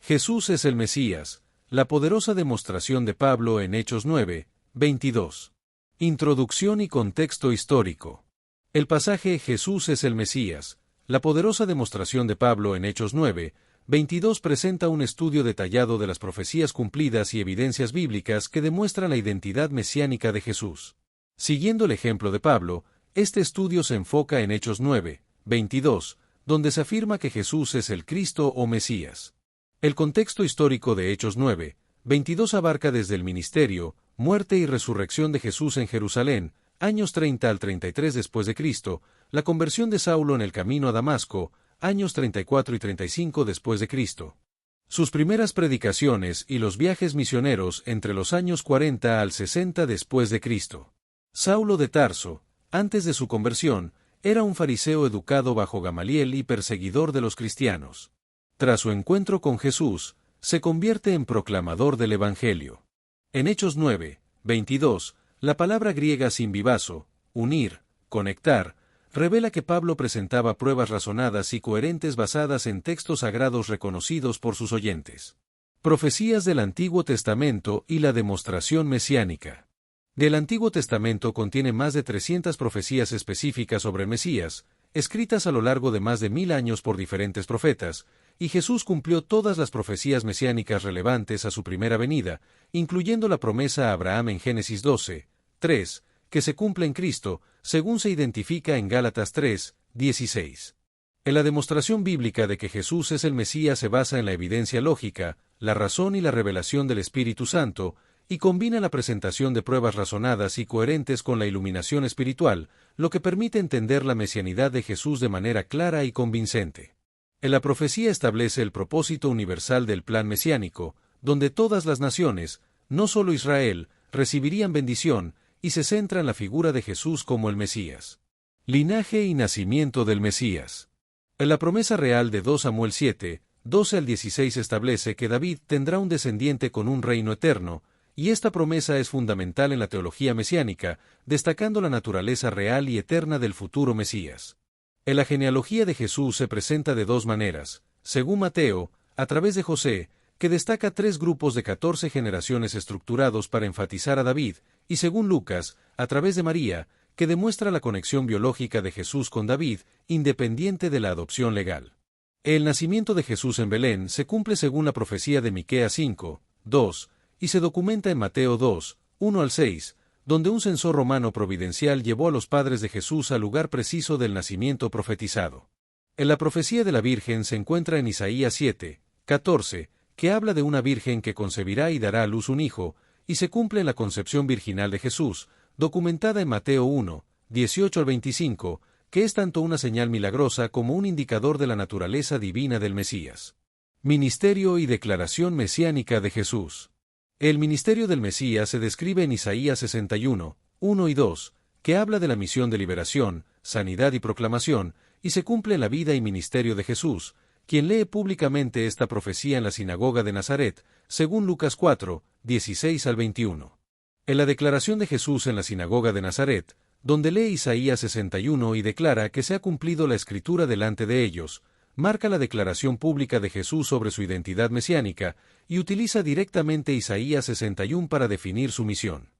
Jesús es el Mesías, la poderosa demostración de Pablo en Hechos 9, 22. Introducción y contexto histórico. El pasaje Jesús es el Mesías, la poderosa demostración de Pablo en Hechos 9, 22 presenta un estudio detallado de las profecías cumplidas y evidencias bíblicas que demuestran la identidad mesiánica de Jesús. Siguiendo el ejemplo de Pablo, este estudio se enfoca en Hechos 9, 22, donde se afirma que Jesús es el Cristo o Mesías. El contexto histórico de Hechos 9, 22 abarca desde el ministerio, muerte y resurrección de Jesús en Jerusalén, años 30 al 33 después de Cristo, la conversión de Saulo en el camino a Damasco, años 34 y 35 después de Cristo. Sus primeras predicaciones y los viajes misioneros entre los años 40 al 60 después de Cristo. Saulo de Tarso, antes de su conversión, era un fariseo educado bajo Gamaliel y perseguidor de los cristianos. Tras su encuentro con Jesús, se convierte en proclamador del Evangelio. En Hechos 9, 22, la palabra griega simbibazo, unir, conectar, revela que Pablo presentaba pruebas razonadas y coherentes basadas en textos sagrados reconocidos por sus oyentes. Profecías del Antiguo Testamento y la demostración mesiánica. Del Antiguo Testamento contiene más de 300 profecías específicas sobre el Mesías, escritas a lo largo de más de 1000 años por diferentes profetas, y Jesús cumplió todas las profecías mesiánicas relevantes a su primera venida, incluyendo la promesa a Abraham en Génesis 12, 3, que se cumple en Cristo, según se identifica en Gálatas 3, 16. En la demostración bíblica de que Jesús es el Mesías se basa en la evidencia lógica, la razón y la revelación del Espíritu Santo, y combina la presentación de pruebas razonadas y coherentes con la iluminación espiritual, lo que permite entender la mesianidad de Jesús de manera clara y convincente. En la profecía establece el propósito universal del plan mesiánico, donde todas las naciones, no solo Israel, recibirían bendición, y se centra en la figura de Jesús como el Mesías. Linaje y nacimiento del Mesías. En la promesa real de 2 Samuel 7, 12 al 16 establece que David tendrá un descendiente con un reino eterno, y esta promesa es fundamental en la teología mesiánica, destacando la naturaleza real y eterna del futuro Mesías. En la genealogía de Jesús se presenta de dos maneras, según Mateo, a través de José, que destaca 3 grupos de 14 generaciones estructurados para enfatizar a David, y según Lucas, a través de María, que demuestra la conexión biológica de Jesús con David, independiente de la adopción legal. El nacimiento de Jesús en Belén se cumple según la profecía de Miqueas 5, 2, y se documenta en Mateo 2, 1 al 6, donde un censor romano providencial llevó a los padres de Jesús al lugar preciso del nacimiento profetizado. En la profecía de la Virgen se encuentra en Isaías 7, 14, que habla de una virgen que concebirá y dará a luz un hijo, y se cumple en la concepción virginal de Jesús, documentada en Mateo 1, 18 al 25, que es tanto una señal milagrosa como un indicador de la naturaleza divina del Mesías. Ministerio y declaración mesiánica de Jesús. El ministerio del Mesías se describe en Isaías 61, 1 y 2, que habla de la misión de liberación, sanidad y proclamación, y se cumple en la vida y ministerio de Jesús, quien lee públicamente esta profecía en la sinagoga de Nazaret, según Lucas 4, 16 al 21. En la declaración de Jesús en la sinagoga de Nazaret, donde lee Isaías 61 y declara que se ha cumplido la escritura delante de ellos, marca la declaración pública de Jesús sobre su identidad mesiánica, y utiliza directamente Isaías 61 para definir su misión.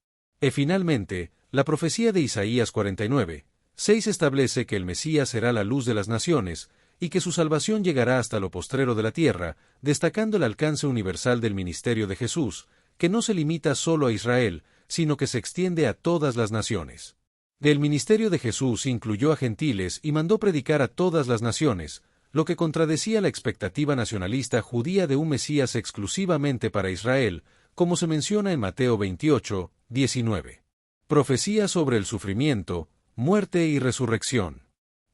Finalmente, la profecía de Isaías 49, 6 establece que el Mesías será la luz de las naciones, y que su salvación llegará hasta lo postrero de la tierra, destacando el alcance universal del ministerio de Jesús, que no se limita solo a Israel, sino que se extiende a todas las naciones. Del ministerio de Jesús incluyó a gentiles y mandó predicar a todas las naciones, lo que contradecía la expectativa nacionalista judía de un Mesías exclusivamente para Israel, como se menciona en Mateo 28, 19. Profecía sobre el sufrimiento, muerte y resurrección.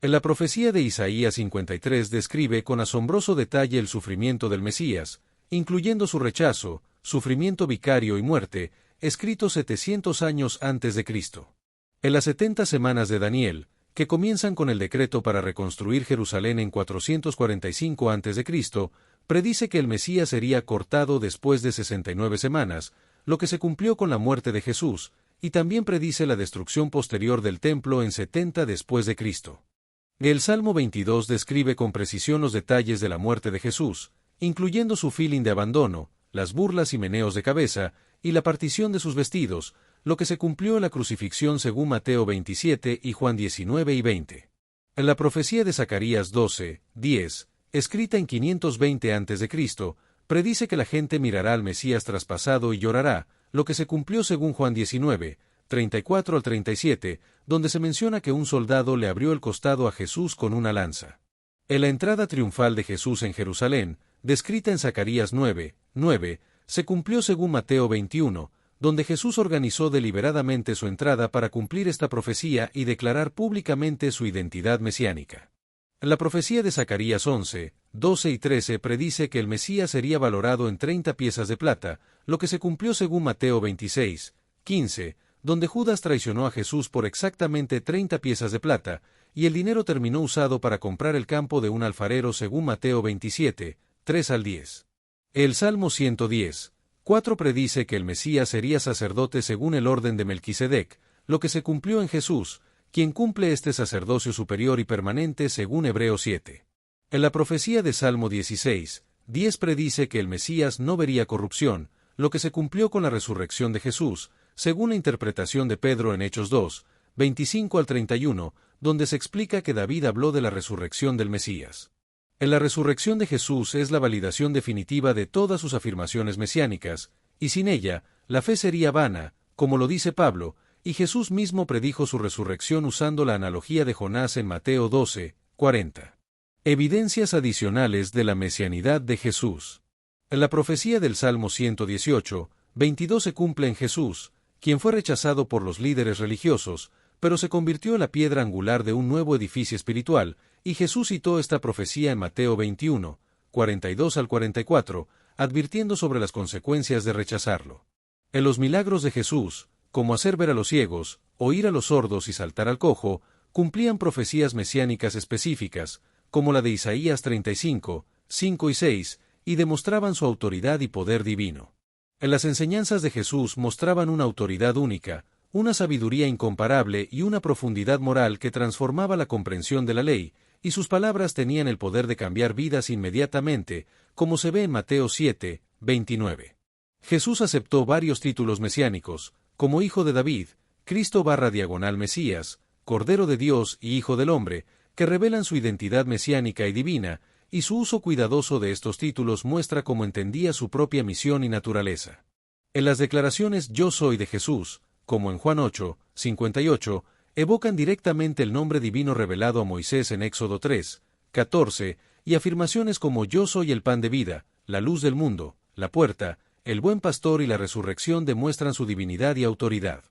En la profecía de Isaías 53 describe con asombroso detalle el sufrimiento del Mesías, incluyendo su rechazo, sufrimiento vicario y muerte, escrito 700 años antes de Cristo. En las 70 semanas de Daniel, que comienzan con el decreto para reconstruir Jerusalén en 445 a.C., predice que el Mesías sería cortado después de 69 semanas, lo que se cumplió con la muerte de Jesús, y también predice la destrucción posterior del templo en 70 después de Cristo. El Salmo 22 describe con precisión los detalles de la muerte de Jesús, incluyendo su feeling de abandono, las burlas y meneos de cabeza, y la partición de sus vestidos, lo que se cumplió en la crucifixión según Mateo 27 y Juan 19 y 20. En la profecía de Zacarías 12, 10, escrita en 520 a.C., predice que la gente mirará al Mesías traspasado y llorará, lo que se cumplió según Juan 19, 34 al 37, donde se menciona que un soldado le abrió el costado a Jesús con una lanza. En la entrada triunfal de Jesús en Jerusalén, descrita en Zacarías 9, 9, se cumplió según Mateo 21, donde Jesús organizó deliberadamente su entrada para cumplir esta profecía y declarar públicamente su identidad mesiánica. La profecía de Zacarías 11, 12 y 13 predice que el Mesías sería valorado en 30 piezas de plata, lo que se cumplió según Mateo 26, 15, donde Judas traicionó a Jesús por exactamente 30 piezas de plata, y el dinero terminó usado para comprar el campo de un alfarero según Mateo 27, 3 al 10. El Salmo 110, 4 predice que el Mesías sería sacerdote según el orden de Melquisedec, lo que se cumplió en Jesús, quien cumple este sacerdocio superior y permanente según Hebreos 7. En la profecía de Salmo 16, 10 predice que el Mesías no vería corrupción, lo que se cumplió con la resurrección de Jesús, según la interpretación de Pedro en Hechos 2, 25 al 31, donde se explica que David habló de la resurrección del Mesías. En la resurrección de Jesús es la validación definitiva de todas sus afirmaciones mesiánicas, y sin ella, la fe sería vana, como lo dice Pablo, y Jesús mismo predijo su resurrección usando la analogía de Jonás en Mateo 12, 40. Evidencias adicionales de la mesianidad de Jesús. En la profecía del Salmo 118, 22 se cumple en Jesús, quien fue rechazado por los líderes religiosos, pero se convirtió en la piedra angular de un nuevo edificio espiritual, y Jesús citó esta profecía en Mateo 21, 42 al 44, advirtiendo sobre las consecuencias de rechazarlo. En los milagros de Jesús, como hacer ver a los ciegos, oír a los sordos y saltar al cojo, cumplían profecías mesiánicas específicas, como la de Isaías 35, 5 y 6, y demostraban su autoridad y poder divino. En las enseñanzas de Jesús mostraban una autoridad única, una sabiduría incomparable y una profundidad moral que transformaba la comprensión de la ley, y sus palabras tenían el poder de cambiar vidas inmediatamente, como se ve en Mateo 7, 29. Jesús aceptó varios títulos mesiánicos, como Hijo de David, Cristo/Mesías, Cordero de Dios y Hijo del Hombre, que revelan su identidad mesiánica y divina, y su uso cuidadoso de estos títulos muestra cómo entendía su propia misión y naturaleza. En las declaraciones Yo soy de Jesús, como en Juan 8, 58, evocan directamente el nombre divino revelado a Moisés en Éxodo 3, 14, y afirmaciones como Yo soy el pan de vida, la luz del mundo, la puerta, el buen pastor y la resurrección demuestran su divinidad y autoridad.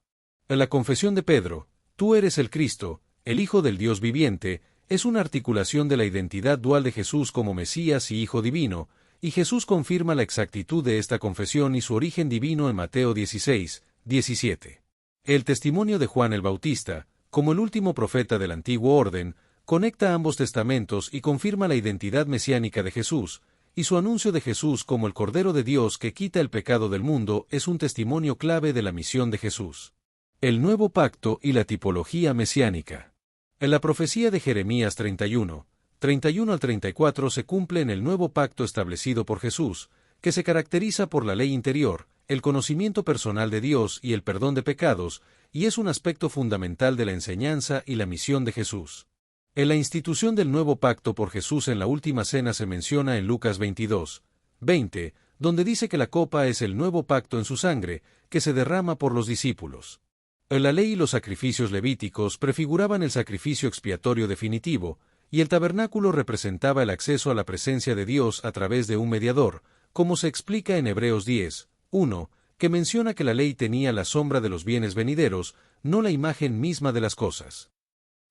En la confesión de Pedro, Tú eres el Cristo, el Hijo del Dios viviente, es una articulación de la identidad dual de Jesús como Mesías y Hijo divino, y Jesús confirma la exactitud de esta confesión y su origen divino en Mateo 16, 17. El testimonio de Juan el Bautista, como el último profeta del antiguo orden, conecta ambos testamentos y confirma la identidad mesiánica de Jesús, y su anuncio de Jesús como el Cordero de Dios que quita el pecado del mundo es un testimonio clave de la misión de Jesús. El nuevo pacto y la tipología mesiánica. En la profecía de Jeremías 31, 31 al 34 se cumple en el nuevo pacto establecido por Jesús, que se caracteriza por la ley interior, el conocimiento personal de Dios y el perdón de pecados, y es un aspecto fundamental de la enseñanza y la misión de Jesús. En la institución del nuevo pacto por Jesús en la última cena se menciona en Lucas 22, 20, donde dice que la copa es el nuevo pacto en su sangre, que se derrama por los discípulos. En la ley y los sacrificios levíticos prefiguraban el sacrificio expiatorio definitivo, y el tabernáculo representaba el acceso a la presencia de Dios a través de un mediador, como se explica en Hebreos 10, 1, que menciona que la ley tenía la sombra de los bienes venideros, no la imagen misma de las cosas.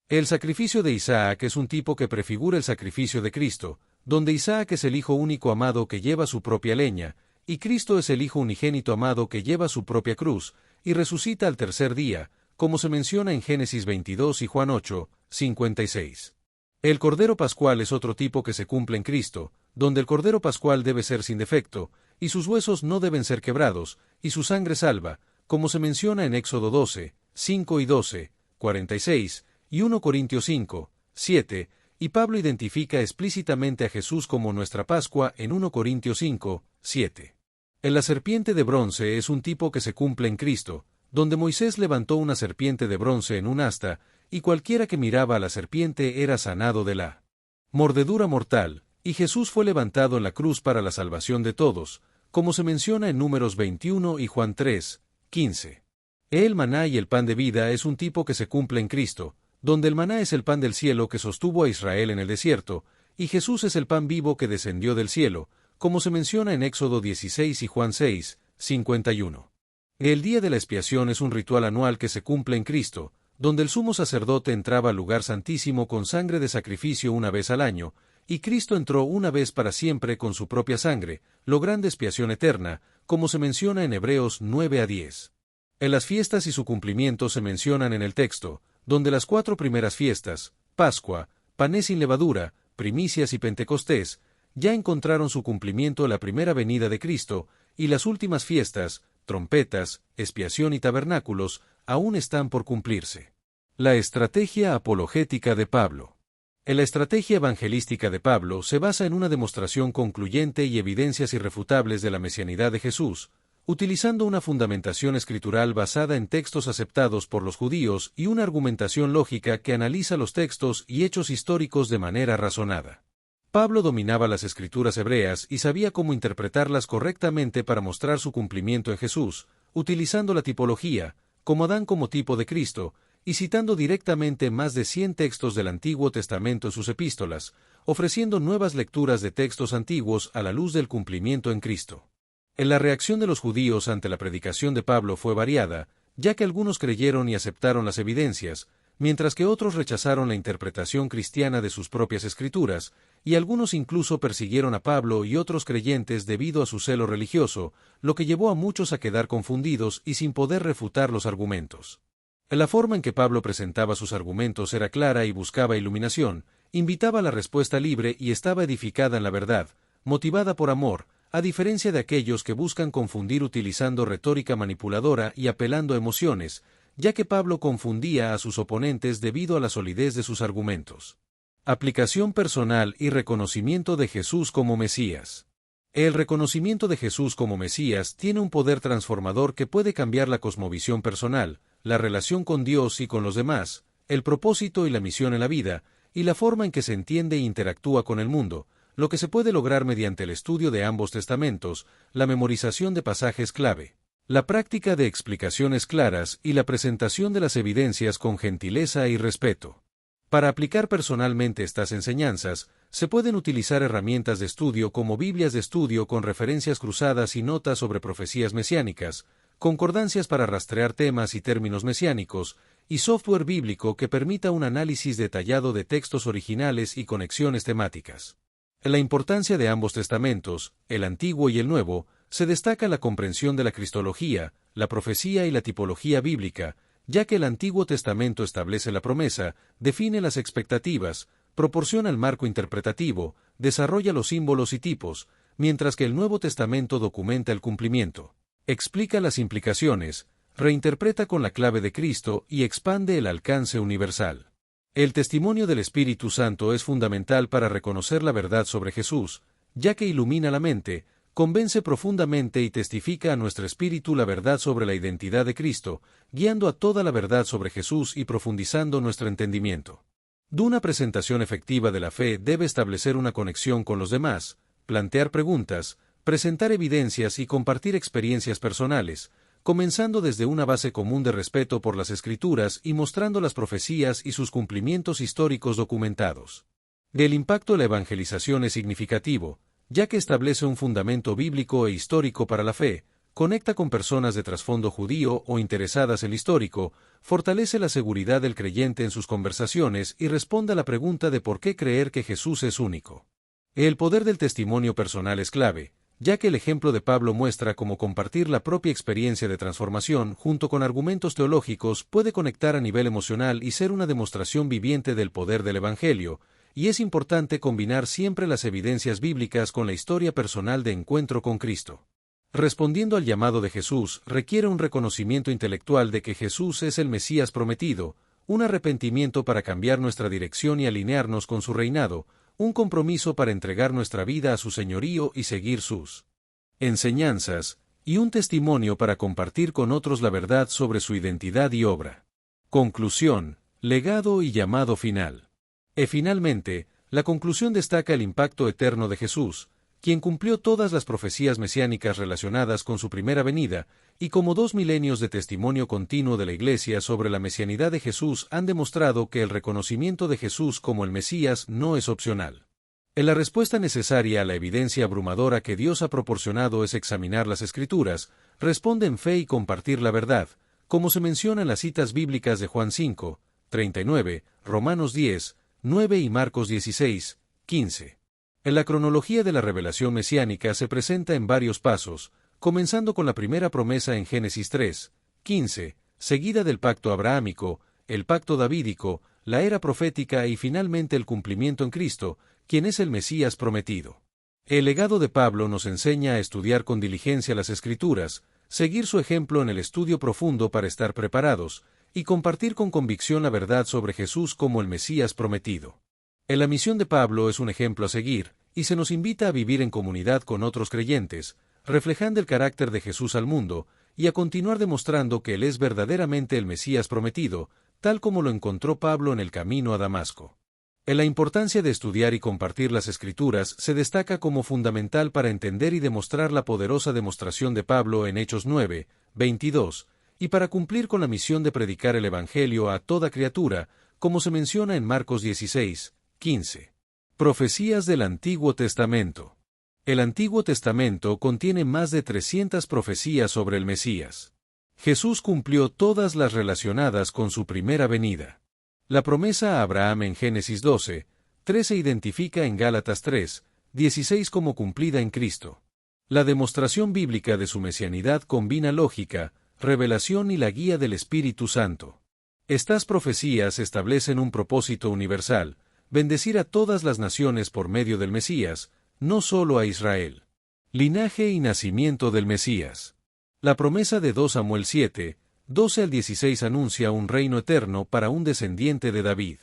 El sacrificio de Isaac es un tipo que prefigura el sacrificio de Cristo, donde Isaac es el hijo único amado que lleva su propia leña, y Cristo es el hijo unigénito amado que lleva su propia cruz, y resucita al tercer día, como se menciona en Génesis 22 y Juan 8, 56. El Cordero Pascual es otro tipo que se cumple en Cristo, donde el Cordero Pascual debe ser sin defecto, y sus huesos no deben ser quebrados, y su sangre salva, como se menciona en Éxodo 12, 5 y 12, 46, y 1 Corintios 5, 7, y Pablo identifica explícitamente a Jesús como nuestra Pascua en 1 Corintios 5, 7. En la serpiente de bronce es un tipo que se cumple en Cristo, donde Moisés levantó una serpiente de bronce en un asta, y cualquiera que miraba a la serpiente era sanado de la mordedura mortal, y Jesús fue levantado en la cruz para la salvación de todos, como se menciona en Números 21 y Juan 3, 15. El maná y el pan de vida es un tipo que se cumple en Cristo, donde el maná es el pan del cielo que sostuvo a Israel en el desierto, y Jesús es el pan vivo que descendió del cielo, como se menciona en Éxodo 16 y Juan 6, 51. El día de la expiación es un ritual anual que se cumple en Cristo, donde el sumo sacerdote entraba al lugar santísimo con sangre de sacrificio una vez al año, y Cristo entró una vez para siempre con su propia sangre, logrando expiación eterna, como se menciona en Hebreos 9 a 10. En las fiestas y su cumplimiento se mencionan en el texto, donde las 4 primeras fiestas, Pascua, Panes sin levadura, Primicias y Pentecostés, ya encontraron su cumplimiento en la primera venida de Cristo, y las últimas fiestas, trompetas, expiación y tabernáculos, aún están por cumplirse. La estrategia apologética de Pablo. En la estrategia evangelística de Pablo se basa en una demostración concluyente y evidencias irrefutables de la mesianidad de Jesús, utilizando una fundamentación escritural basada en textos aceptados por los judíos y una argumentación lógica que analiza los textos y hechos históricos de manera razonada. Pablo dominaba las escrituras hebreas y sabía cómo interpretarlas correctamente para mostrar su cumplimiento en Jesús, utilizando la tipología, como Adán como tipo de Cristo, y citando directamente más de 100 textos del Antiguo Testamento en sus epístolas, ofreciendo nuevas lecturas de textos antiguos a la luz del cumplimiento en Cristo. En la reacción de los judíos ante la predicación de Pablo fue variada, ya que algunos creyeron y aceptaron las evidencias, mientras que otros rechazaron la interpretación cristiana de sus propias escrituras, y algunos incluso persiguieron a Pablo y otros creyentes debido a su celo religioso, lo que llevó a muchos a quedar confundidos y sin poder refutar los argumentos. La forma en que Pablo presentaba sus argumentos era clara y buscaba iluminación, invitaba a la respuesta libre y estaba edificada en la verdad, motivada por amor, a diferencia de aquellos que buscan confundir utilizando retórica manipuladora y apelando a emociones, ya que Pablo confundía a sus oponentes debido a la solidez de sus argumentos. Aplicación personal y reconocimiento de Jesús como Mesías. El reconocimiento de Jesús como Mesías tiene un poder transformador que puede cambiar la cosmovisión personal, la relación con Dios y con los demás, el propósito y la misión en la vida, y la forma en que se entiende e interactúa con el mundo, lo que se puede lograr mediante el estudio de ambos testamentos, la memorización de pasajes clave, la práctica de explicaciones claras y la presentación de las evidencias con gentileza y respeto. Para aplicar personalmente estas enseñanzas, se pueden utilizar herramientas de estudio como Biblias de estudio con referencias cruzadas y notas sobre profecías mesiánicas, concordancias para rastrear temas y términos mesiánicos, y software bíblico que permita un análisis detallado de textos originales y conexiones temáticas. En la importancia de ambos testamentos, el Antiguo y el Nuevo, se destaca la comprensión de la cristología, la profecía y la tipología bíblica, ya que el Antiguo Testamento establece la promesa, define las expectativas, proporciona el marco interpretativo, desarrolla los símbolos y tipos, mientras que el Nuevo Testamento documenta el cumplimiento, explica las implicaciones, reinterpreta con la clave de Cristo y expande el alcance universal. El testimonio del Espíritu Santo es fundamental para reconocer la verdad sobre Jesús, ya que ilumina la mente, convence profundamente y testifica a nuestro espíritu la verdad sobre la identidad de Cristo, guiando a toda la verdad sobre Jesús y profundizando nuestro entendimiento. Una presentación efectiva de la fe debe establecer una conexión con los demás, plantear preguntas, presentar evidencias y compartir experiencias personales, comenzando desde una base común de respeto por las Escrituras y mostrando las profecías y sus cumplimientos históricos documentados. El impacto de la evangelización es significativo, ya que establece un fundamento bíblico e histórico para la fe, conecta con personas de trasfondo judío o interesadas en lo histórico, fortalece la seguridad del creyente en sus conversaciones y responde a la pregunta de por qué creer que Jesús es único. El poder del testimonio personal es clave, ya que el ejemplo de Pablo muestra cómo compartir la propia experiencia de transformación junto con argumentos teológicos puede conectar a nivel emocional y ser una demostración viviente del poder del Evangelio, y es importante combinar siempre las evidencias bíblicas con la historia personal de encuentro con Cristo. Respondiendo al llamado de Jesús requiere un reconocimiento intelectual de que Jesús es el Mesías prometido, un arrepentimiento para cambiar nuestra dirección y alinearnos con su reinado, un compromiso para entregar nuestra vida a su señorío y seguir sus enseñanzas, y un testimonio para compartir con otros la verdad sobre su identidad y obra. Conclusión, legado y llamado final. Finalmente, la conclusión destaca el impacto eterno de Jesús, quien cumplió todas las profecías mesiánicas relacionadas con su primera venida, y como 2 milenios de testimonio continuo de la Iglesia sobre la mesianidad de Jesús han demostrado que el reconocimiento de Jesús como el Mesías no es opcional. La respuesta necesaria a la evidencia abrumadora que Dios ha proporcionado es examinar las Escrituras, responde en fe y compartir la verdad, como se menciona en las citas bíblicas de Juan 5, 39, Romanos 10, 9 y Marcos 16, 15. En la cronología de la revelación mesiánica se presenta en varios pasos, comenzando con la primera promesa en Génesis 3, 15, seguida del pacto abrahámico, el pacto davídico, la era profética y finalmente el cumplimiento en Cristo, quien es el Mesías prometido. El legado de Pablo nos enseña a estudiar con diligencia las Escrituras, seguir su ejemplo en el estudio profundo para estar preparados, y compartir con convicción la verdad sobre Jesús como el Mesías prometido. La misión de Pablo es un ejemplo a seguir, y se nos invita a vivir en comunidad con otros creyentes, reflejando el carácter de Jesús al mundo, y a continuar demostrando que Él es verdaderamente el Mesías prometido, tal como lo encontró Pablo en el camino a Damasco. La importancia de estudiar y compartir las Escrituras se destaca como fundamental para entender y demostrar la poderosa demostración de Pablo en Hechos 9, 22, y para cumplir con la misión de predicar el Evangelio a toda criatura, como se menciona en Marcos 16, 15. Profecías del Antiguo Testamento. El Antiguo Testamento contiene más de 300 profecías sobre el Mesías. Jesús cumplió todas las relacionadas con su primera venida. La promesa a Abraham en Génesis 12, 3 se identifica en Gálatas 3, 16 como cumplida en Cristo. La demostración bíblica de su mesianidad combina lógica, revelación y la guía del Espíritu Santo. Estas profecías establecen un propósito universal, bendecir a todas las naciones por medio del Mesías, no solo a Israel. Linaje y nacimiento del Mesías. La promesa de 2 Samuel 7, 12 al 16 anuncia un reino eterno para un descendiente de David.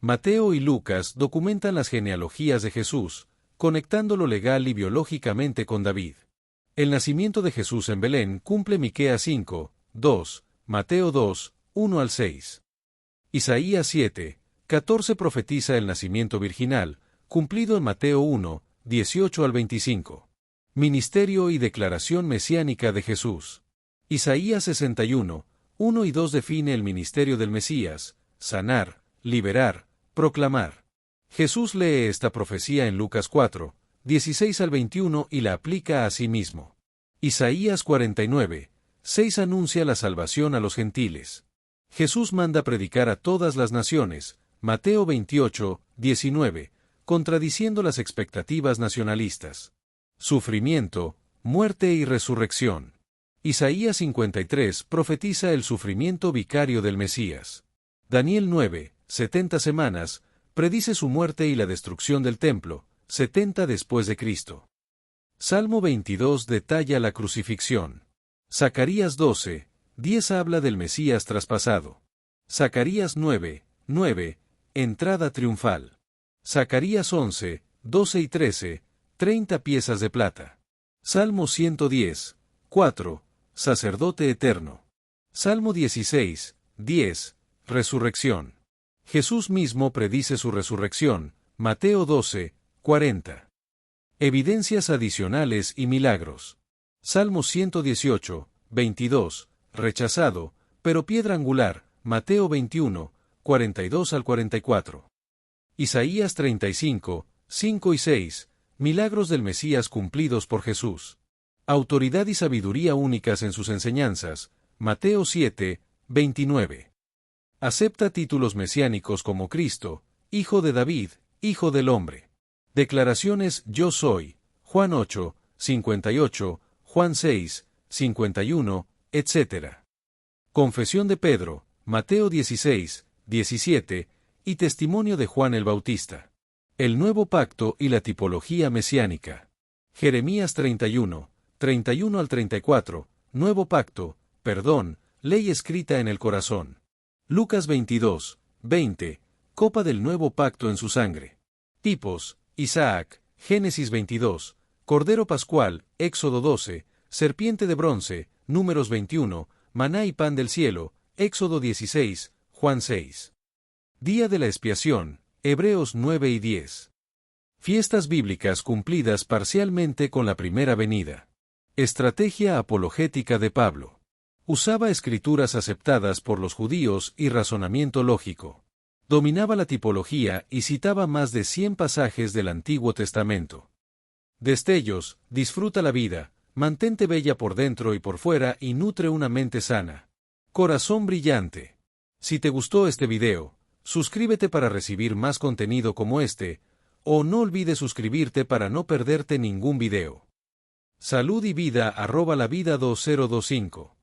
Mateo y Lucas documentan las genealogías de Jesús, conectando lo legal y biológicamente con David. El nacimiento de Jesús en Belén cumple Miqueas 5, 2, Mateo 2, 1 al 6. Isaías 7, 14 profetiza el nacimiento virginal, cumplido en Mateo 1, 18 al 25. Ministerio y declaración mesiánica de Jesús. Isaías 61, 1 y 2 define el ministerio del Mesías: sanar, liberar, proclamar. Jesús lee esta profecía en Lucas 4, 16 al 21 y la aplica a sí mismo. Isaías 49, 6 anuncia la salvación a los gentiles. Jesús manda predicar a todas las naciones, Mateo 28, 19, contradiciendo las expectativas nacionalistas. Sufrimiento, muerte y resurrección. Isaías 53 profetiza el sufrimiento vicario del Mesías. Daniel 9, 70 semanas, predice su muerte y la destrucción del templo, 70 después de Cristo. Salmo 22 detalla la crucifixión. Zacarías 12, 10 habla del Mesías traspasado. Zacarías 9, 9, entrada triunfal. Zacarías 11, 12 y 13, 30 piezas de plata. Salmo 110, 4, sacerdote eterno. Salmo 16, 10, resurrección. Jesús mismo predice su resurrección, Mateo 12, 40. Evidencias adicionales y milagros. Salmo 118, 22, rechazado, pero piedra angular, Mateo 21, 42 al 44. Isaías 35, 5 y 6, milagros del Mesías cumplidos por Jesús. Autoridad y sabiduría únicas en sus enseñanzas, Mateo 7, 29. Acepta títulos mesiánicos como Cristo, Hijo de David, Hijo del Hombre. Declaraciones Yo soy, Juan 8, 58, Juan 6, 51, etc. Confesión de Pedro, Mateo 16, 17, y testimonio de Juan el Bautista. El nuevo pacto y la tipología mesiánica. Jeremías 31, 31 al 34, nuevo pacto, perdón, ley escrita en el corazón. Lucas 22, 20, copa del nuevo pacto en su sangre. Tipos, Isaac, Génesis 22, Cordero Pascual, Éxodo 12, serpiente de bronce, Números 21, maná y pan del cielo, Éxodo 16, Juan 6. Día de la expiación, Hebreos 9 y 10. Fiestas bíblicas cumplidas parcialmente con la primera venida. Estrategia apologética de Pablo. Usaba escrituras aceptadas por los judíos y razonamiento lógico. Dominaba la tipología y citaba más de 100 pasajes del Antiguo Testamento. Destellos, disfruta la vida, mantente bella por dentro y por fuera y nutre una mente sana. Corazón brillante. Si te gustó este video, suscríbete para recibir más contenido como este, o no olvides suscribirte para no perderte ningún video. Salud y vida @lavida2025